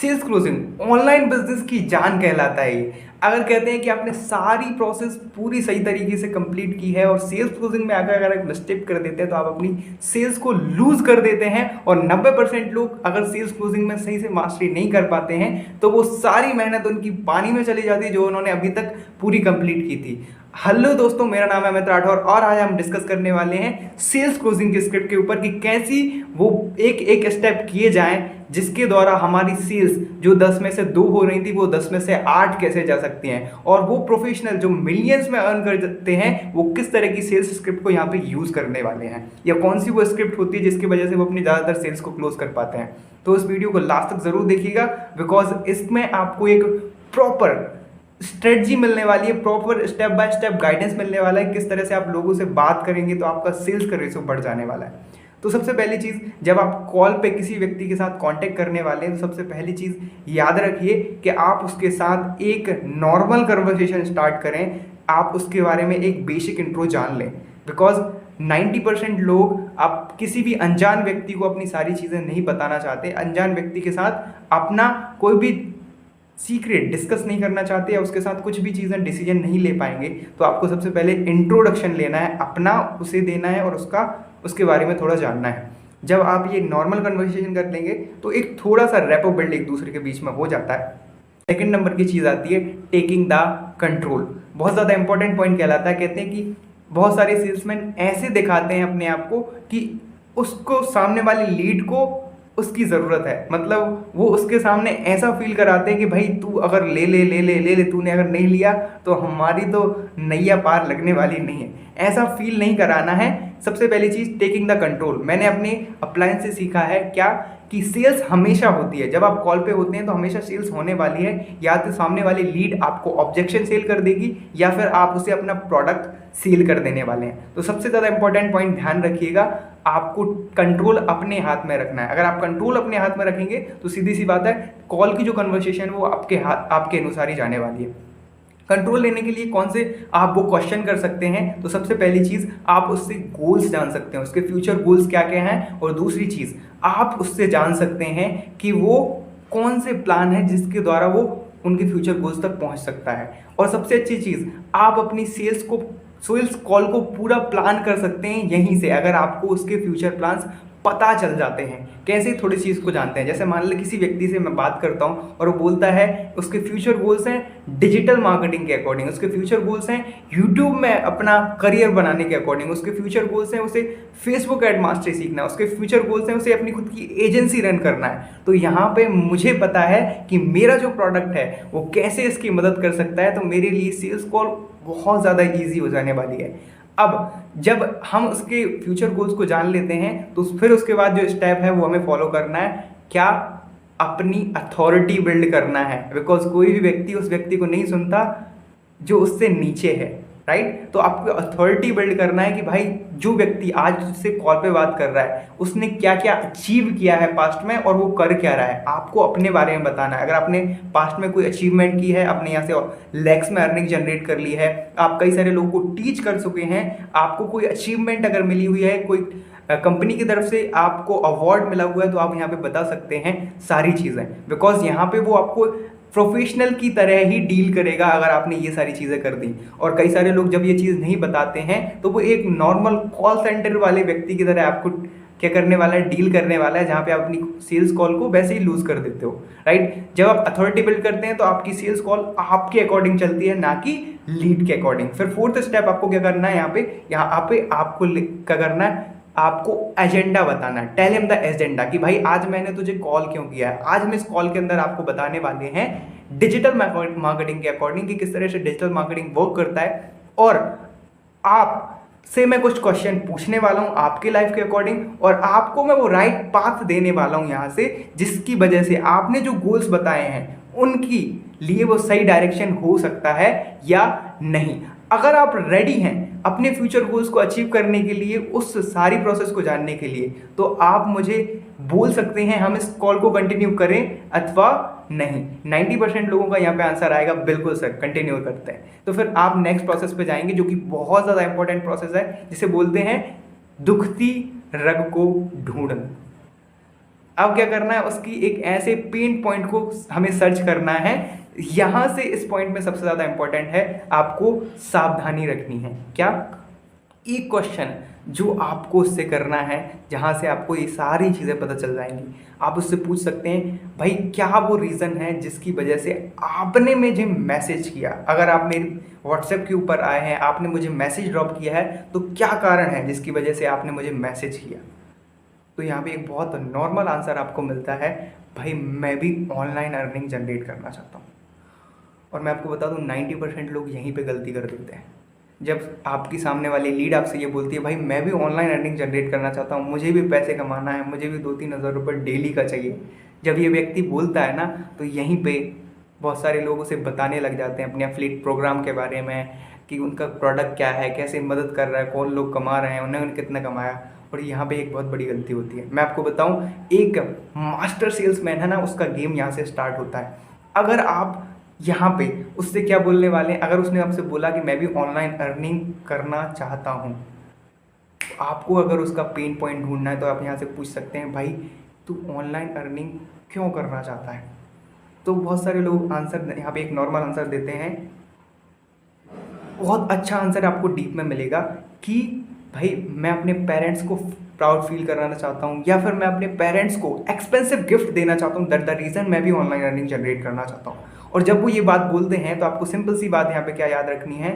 Sales closing online business की जान कहलाता है ये। अगर कहते हैं कि आपने सारी प्रोसेस पूरी सही तरीके से कंप्लीट की है और सेल्स क्लोजिंग में अगर एक मिस्टेक कर देते हैं तो आप अपनी सेल्स को लूज कर देते हैं। और 90% लोग अगर सेल्स क्लोजिंग में सही से मास्टरी नहीं कर पाते हैं तो वो सारी मेहनत उनकी पानी में चली जाती है जो उन्होंने अभी तक पूरी कंप्लीट की थी। हेलो दोस्तों, मेरा नाम है अमित राठौर और आज हम डिस्कस करने वाले हैं सेल्स क्लोजिंग के स्क्रिप्ट के ऊपर कि कैसी वो एक एक स्टेप किए जाएं जिसके द्वारा हमारी सेल्स जो 10 में से 2 हो रही थी वो 10 में से 8 कैसे जा सकती हैं, और वो प्रोफेशनल जो मिलियंस में अर्न कर सकते हैं वो किस तरह की सेल्स स्क्रिप्ट को यहाँ पे यूज करने वाले हैं, या कौन सी वो स्क्रिप्ट होती है जिसकी वजह से वो अपनी ज़्यादातर सेल्स को क्लोज कर पाते हैं। तो इस वीडियो को लास्ट तक जरूर देखिएगा बिकॉज इसमें आपको एक प्रॉपर स्ट्रेटजी मिलने वाली है, proper step by step guidance मिलने वाला है किस तरह से आप लोगों से बात करेंगे तो आपका सेल्स का रेशो बढ़ जाने वाला है। तो सबसे पहली चीज़, जब आप कॉल पे किसी व्यक्ति के साथ कांटेक्ट करने वाले हैं तो सबसे पहली चीज़ याद रखिए कि आप उसके साथ एक नॉर्मल कन्वर्सेशन स्टार्ट करें। आप उसके बारे में एक बेसिक इंट्रो जान लें बिकॉज 90% लोग आप किसी भी अनजान व्यक्ति को अपनी सारी चीज़ें नहीं बताना चाहते, अनजान व्यक्ति के साथ अपना कोई भी सीक्रेट डिस्कस नहीं करना चाहते या उसके साथ कुछ भी चीज़ें डिसीजन नहीं ले पाएंगे। तो आपको सबसे पहले इंट्रोडक्शन लेना है, अपना उसे देना है और उसके बारे में थोड़ा जानना है। जब आप ये नॉर्मल कन्वर्सेशन कर लेंगे तो एक थोड़ा सा रैपो बिल्ड एक दूसरे के बीच में हो जाता है। सेकेंड नंबर की चीज़ आती है टेकिंग द कंट्रोल। बहुत ज़्यादा इंपॉर्टेंट पॉइंट कहलाता है। कहते हैं कि बहुत सारे सेल्समैन ऐसे दिखाते हैं अपने आप को कि उसको सामने वाली लीड को उसकी ज़रूरत है, मतलब वो उसके सामने ऐसा फील कराते हैं कि भाई तू अगर ले ले ले ले ले ले तूने अगर नहीं लिया तो हमारी तो नैया पार लगने वाली नहीं है। ऐसा फील नहीं कराना है। सबसे पहली चीज़ टेकिंग द कंट्रोल। मैंने अपने अप्लायंस से सीखा है क्या कि सेल्स हमेशा होती है। जब आप कॉल पे होते हैं तो हमेशा सेल्स होने वाली है। या तो सामने वाली लीड आपको ऑब्जेक्शन सेल कर देगी या फिर आप उसे अपना प्रोडक्ट सेल कर देने वाले हैं। तो सबसे ज़्यादा इंपॉर्टेंट पॉइंट ध्यान रखिएगा, आपको कंट्रोल अपने हाथ में रखना है। अगर आप कंट्रोल अपने हाथ में रखेंगे तो सीधी सी बात है कॉल की जो कन्वर्सेशन वो आपके अनुसार ही जाने वाली है। कंट्रोल लेने के लिए कौन से आप वो क्वेश्चन कर सकते हैं, तो सबसे पहली चीज़ आप उससे गोल्स जान सकते हैं, उसके फ्यूचर गोल्स क्या क्या हैं। और दूसरी चीज़ आप उससे जान सकते हैं कि वो कौन से प्लान है जिसके द्वारा वो उनके फ्यूचर गोल्स तक पहुंच सकता है। और सबसे अच्छी चीज़, आप अपनी सेल्स कॉल को पूरा प्लान कर सकते हैं यहीं से, अगर आपको उसके फ्यूचर प्लान्स पता चल जाते हैं। कैसे थोड़ी चीज़ को जानते हैं, जैसे मान लो किसी व्यक्ति से मैं बात करता हूँ और वो बोलता है उसके फ्यूचर गोल्स हैं डिजिटल मार्केटिंग के अकॉर्डिंग, उसके फ्यूचर गोल्स हैं यूट्यूब में अपना करियर बनाने के अकॉर्डिंग, उसके फ्यूचर गोल्स हैं उसे फेसबुक एड मास्टरी सीखना है, उसके फ्यूचर गोल्स हैं उसे अपनी खुद की एजेंसी रन करना है। तो यहाँ पे मुझे पता है कि मेरा जो प्रोडक्ट है वो कैसे इसकी मदद कर सकता है, तो मेरे लिए सेल्स कॉल बहुत ज़्यादा ईजी हो जाने वाली है। अब जब हम उसके फ्यूचर गोल्स को जान लेते हैं तो फिर उसके बाद जो स्टेप है वो हमें फॉलो करना है। क्या? अपनी अथॉरिटी बिल्ड करना है बिकॉज कोई भी व्यक्ति उस व्यक्ति को नहीं सुनता जो उससे नीचे है, राइट। तो आपको अथॉरिटी बिल्ड करना है कि भाई जो व्यक्ति आज उससे कॉल पे बात कर रहा है उसने क्या क्या अचीव किया है पास्ट में और वो कर क्या रहा है, आपको अपने बारे में बताना है। अगर आपने पास्ट में कोई अचीवमेंट की है, अपने यहाँ से लैक्स में अर्निंग जनरेट कर ली है, आप कई सारे लोगों को टीच कर चुके हैं, आपको कोई अचीवमेंट अगर मिली हुई है, कोई कंपनी की तरफ से आपको अवार्ड मिला हुआ है, तो आप यहाँ पे बता सकते हैं सारी चीज़ें बिकॉज यहाँ पे वो आपको प्रोफेशनल की तरह ही डील करेगा अगर आपने ये सारी चीज़ें कर दी। और कई सारे लोग जब ये चीज़ नहीं बताते हैं तो वो एक नॉर्मल कॉल सेंटर वाले व्यक्ति की तरह आपको क्या करने वाला है, डील करने वाला है, जहाँ पे आप अपनी सेल्स कॉल को वैसे ही लूज कर देते हो, राइट। जब आप अथॉरिटी बिल्ड करते हैं तो आपकी सेल्स कॉल आपके अकॉर्डिंग चलती है, ना कि लीड के अकॉर्डिंग। फिर फोर्थ स्टेप आपको क्या करना है, यहाँ पे आपको क्या करना है, आपको एजेंडा बताना है। टेल हिम द एजेंडा कि भाई आज मैंने तुझे कॉल क्यों किया है। आज हम इस कॉल के अंदर आपको बताने वाले हैं डिजिटल मार्केटिंग के अकॉर्डिंग कि किस तरह से डिजिटल मार्केटिंग वर्क करता है, और आप से मैं कुछ क्वेश्चन पूछने वाला हूं आपके लाइफ के अकॉर्डिंग, और आपको मैं वो राइट पाथ देने वाला हूं यहाँ से जिसकी वजह से आपने जो गोल्स बताए हैं उनकी लिए वो सही डायरेक्शन हो सकता है या नहीं। अगर आप रेडी हैं अपने फ्यूचर गोल्स को अचीव करने के लिए, उस सारी प्रोसेस को जानने के लिए, तो आप मुझे बोल सकते हैं हम इस कॉल को कंटिन्यू करें अथवा नहीं। 90% लोगों का यहाँ पे आंसर आएगा बिल्कुल सर कंटिन्यू करते हैं। तो फिर आप नेक्स्ट प्रोसेस पे जाएंगे जो कि बहुत ज़्यादा इंपॉर्टेंट प्रोसेस है जिसे बोलते हैं दुखती रग को ढूंढना। अब क्या करना है, उसकी एक ऐसे पेन पॉइंट को हमें सर्च करना है। यहाँ से इस पॉइंट में सबसे ज़्यादा इंपॉर्टेंट है, आपको सावधानी रखनी है। क्या? एक क्वेश्चन जो आपको उससे करना है, जहाँ से आपको ये सारी चीज़ें पता चल जाएंगी। आप उससे पूछ सकते हैं, भाई क्या वो रीज़न है जिसकी वजह से आपने मुझे मैसेज किया। अगर आप मेरे व्हाट्सएप के ऊपर आए हैं, आपने मुझे मैसेज ड्रॉप किया है, तो क्या कारण है जिसकी वजह से आपने मुझे मैसेज किया। तो यहाँ पे एक बहुत नॉर्मल आंसर आपको मिलता है, भाई मैं भी ऑनलाइन अर्निंग जनरेट करना चाहता हूँ। और मैं आपको बता दूँ 90% लोग यहीं पे गलती कर देते हैं। जब आपकी सामने वाली लीड आपसे ये बोलती है, भाई मैं भी ऑनलाइन अर्निंग जनरेट करना चाहता हूँ, मुझे भी पैसे कमाना है, मुझे भी 2-3 हज़ार रुपये डेली का चाहिए। जब ये व्यक्ति बोलता है ना, तो यहीं पे बहुत सारे लोग उसे बताने लग जाते हैं अपने एफिलिएट प्रोग्राम के बारे में, कि उनका प्रोडक्ट क्या है, कैसे मदद कर रहा है, कौन लोग कमा रहे हैं, उन्होंने कितना कमाया। और यहाँ पे एक बहुत बड़ी गलती होती है। मैं आपको बताऊँ, एक मास्टर सेल्समैन है ना, उसका गेम यहाँ से स्टार्ट होता है। अगर आप यहाँ पे उससे क्या बोलने वाले हैं, अगर उसने आपसे बोला कि मैं भी ऑनलाइन अर्निंग करना चाहता हूँ, तो आपको अगर उसका पेन पॉइंट ढूंढना है तो आप यहाँ से पूछ सकते हैं, भाई तू ऑनलाइन अर्निंग क्यों करना चाहता है। तो बहुत सारे लोग आंसर यहाँ पे एक नॉर्मल आंसर देते हैं। बहुत अच्छा आंसर आपको डीप में मिलेगा कि भाई मैं अपने पेरेंट्स को प्राउड फील कराना चाहता हूँ, या फिर मैं अपने पेरेंट्स को एक्सपेंसिव गिफ्ट देना चाहता हूँ, दैट द रीज़न मैं भी ऑनलाइन अर्निंग जनरेट करना चाहता हूँ। और जब वो ये बात बोलते हैं तो आपको सिंपल सी बात यहाँ पे क्या याद रखनी है,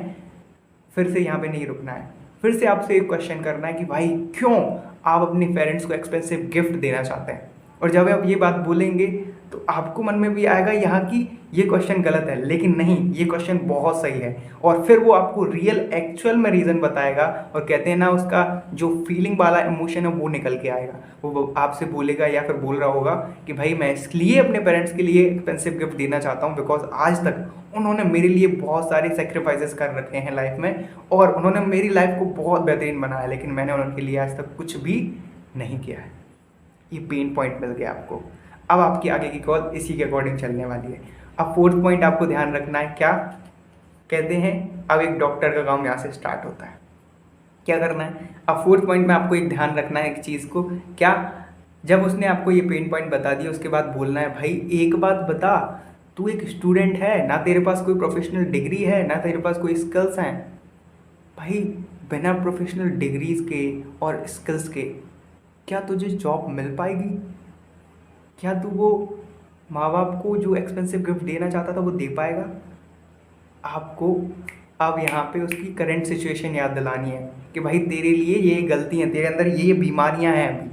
फिर से यहाँ पे नहीं रुकना है, फिर से आपसे एक क्वेश्चन करना है कि भाई क्यों आप अपने पेरेंट्स को एक्सपेंसिव गिफ्ट देना चाहते हैं। और जब आप ये बात बोलेंगे तो आपको मन में भी आएगा यहाँ की ये क्वेश्चन गलत है, लेकिन नहीं, ये क्वेश्चन बहुत सही है। और फिर वो आपको रियल एक्चुअल में रीज़न बताएगा, और कहते हैं ना, उसका जो फीलिंग वाला इमोशन है वो निकल के आएगा। वो आपसे बोलेगा या फिर बोल रहा होगा कि भाई मैं इसलिए अपने पेरेंट्स के लिए एक्सपेंसिव गिफ्ट देना चाहता हूँ बिकॉज आज तक उन्होंने मेरे लिए बहुत सारे सेक्रीफाइसेस कर रखे हैं लाइफ में, और उन्होंने मेरी लाइफ को बहुत बेहतरीन बनाया, लेकिन मैंने उनके लिए आज तक कुछ भी नहीं किया है। ये पेन पॉइंट मिल गया आपको। अब आपकी आगे की कॉल इसी के अकॉर्डिंग चलने वाली है। अब फोर्थ पॉइंट आपको ध्यान रखना है। क्या कहते हैं, अब एक डॉक्टर का काम यहाँ से स्टार्ट होता है। क्या करना है, अब फोर्थ पॉइंट में आपको एक ध्यान रखना है एक चीज़ को। क्या, जब उसने आपको ये पेन पॉइंट बता दिया, उसके बाद बोलना है, भाई एक बात बता, तू एक स्टूडेंट है ना, तेरे पास कोई प्रोफेशनल डिग्री है ना, तेरे पास कोई स्किल्स हैं। भाई बिना प्रोफेशनल डिग्रीज के और स्किल्स के क्या तुझे जॉब मिल पाएगी? क्या तू वो माँ बाप को जो एक्सपेंसिव गिफ्ट देना चाहता था वो दे पाएगा? आपको अब यहाँ पे उसकी करंट सिचुएशन याद दिलानी है कि भाई तेरे लिए ये गलती है, तेरे अंदर ये बीमारियाँ हैं अभी।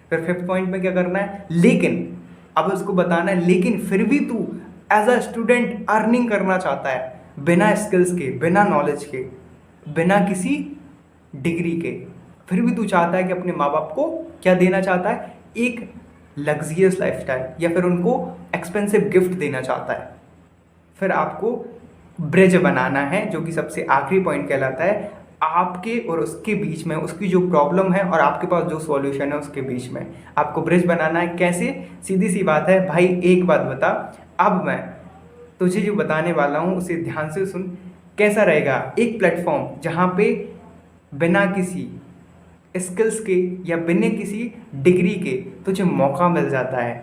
फिर फिफ्थ पॉइंट में क्या करना है, लेकिन अब उसको बताना है, लेकिन फिर भी तू एज अ स्टूडेंट अर्निंग करना चाहता है, बिना स्किल्स के, बिना नॉलेज के, बिना किसी डिग्री के, फिर भी तू चाहता है कि अपने माँ बाप को क्या देना चाहता है, एक लग्जरियस लाइफस्टाइल, या फिर उनको एक्सपेंसिव गिफ्ट देना चाहता है। फिर आपको ब्रिज बनाना है, जो कि सबसे आखिरी पॉइंट कहलाता है, आपके और उसके बीच में, उसकी जो प्रॉब्लम है और आपके पास जो सॉल्यूशन है उसके बीच में आपको ब्रिज बनाना है। कैसे? सीधी सी बात है, भाई एक बात बता, अब मैं तुझे जो बताने वाला हूँ उसे ध्यान से सुन। कैसा रहेगा एक प्लेटफॉर्म जहाँ पे बिना किसी स्किल्स के या बिना किसी डिग्री के तुझे मौका मिल जाता है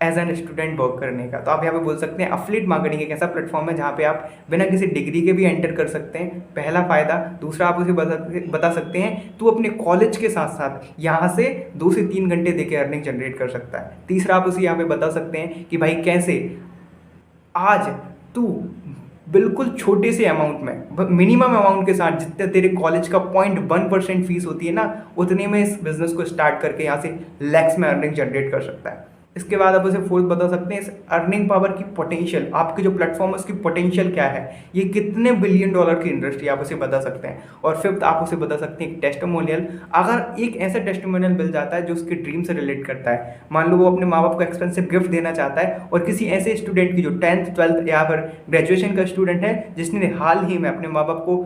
एज एन स्टूडेंट वर्क करने का। तो आप यहाँ पे बोल सकते हैं एफिलिएट मार्केटिंग एक ऐसा प्लेटफॉर्म है जहाँ पे आप बिना किसी डिग्री के भी एंटर कर सकते हैं, पहला फ़ायदा। दूसरा, आप उसे बता सकते हैं तू अपने कॉलेज के साथ साथ यहाँ से 2 से 3 घंटे देके अर्निंग जनरेट कर सकता है। तीसरा, आप उसे यहाँ पे बता सकते हैं कि भाई कैसे आज तू बिल्कुल छोटे से अमाउंट में, मिनिमम अमाउंट के साथ, जितने तेरे कॉलेज का 0.1% फीस होती है ना, उतने में इस बिज़नेस को स्टार्ट करके यहाँ से लैक्स में अर्निंग जनरेट कर सकता है। इसके बाद आप उसे फोर्थ बता सकते हैं इस अर्निंग पावर की पोटेंशियल, आपके जो प्लेटफॉर्म है उसकी पोटेंशियल क्या है, ये कितने बिलियन डॉलर की इंडस्ट्री, आप उसे बता सकते हैं। और फिफ्थ, आप उसे बता सकते हैं टेस्टिमोनियल। अगर एक ऐसा टेस्टिमोनियल मिल जाता है जो उसके ड्रीम से रिलेट करता है, मान लो वो अपने माँ बाप को एक्सपेंसिव गिफ्ट देना चाहता है, और किसी ऐसे स्टूडेंट की जो 10th 12th या फिर ग्रेजुएशन का स्टूडेंट है, जिसने हाल ही में अपने माँ बाप को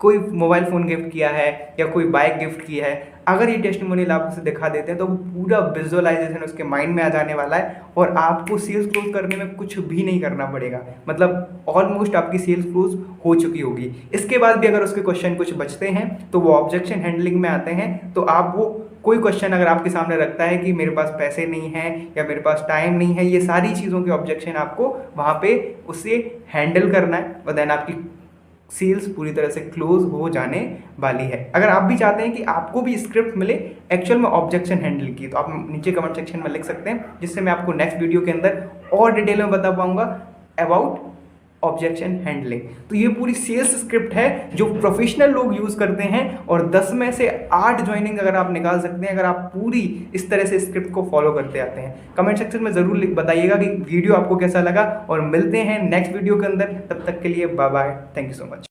कोई मोबाइल फ़ोन गिफ्ट किया है या कोई बाइक गिफ्ट की है, अगर ये टेस्टिमोनियल आप उसे दिखा देते हैं तो वो पूरा विजुअलाइजेशन उसके माइंड में आ जाने वाला है, और आपको सेल्स क्लोज करने में कुछ भी नहीं करना पड़ेगा। मतलब ऑलमोस्ट आपकी सेल्स क्लोज हो चुकी होगी। इसके बाद भी अगर उसके क्वेश्चन कुछ बचते हैं तो वो ऑब्जेक्शन हैंडलिंग में आते हैं, तो आप वो कोई क्वेश्चन अगर आपके सामने रखता है कि मेरे पास पैसे नहीं हैं या मेरे पास टाइम नहीं है, ये सारी चीज़ों के ऑब्जेक्शन आपको वहाँ पे उससे हैंडल करना है और देन आपकी सेल्स पूरी तरह से क्लोज हो जाने वाली है। अगर आप भी चाहते हैं कि आपको भी स्क्रिप्ट मिले एक्चुअल में ऑब्जेक्शन हैंडल की, तो आप नीचे कमेंट सेक्शन में लिख सकते हैं, जिससे मैं आपको नेक्स्ट वीडियो के अंदर और डिटेल में बता पाऊंगा अबाउट ऑब्जेक्शन हैंडलिंग। तो ये पूरी सेल्स स्क्रिप्ट है जो प्रोफेशनल लोग यूज़ करते हैं, और 10 में से 8 ज्वाइनिंग अगर आप निकाल सकते हैं अगर आप पूरी इस तरह से स्क्रिप्ट को फॉलो करते आते हैं। कमेंट सेक्शन में ज़रूर बताइएगा कि वीडियो आपको कैसा लगा, और मिलते हैं नेक्स्ट वीडियो के अंदर। तब तक के लिए bye bye, thank you so much.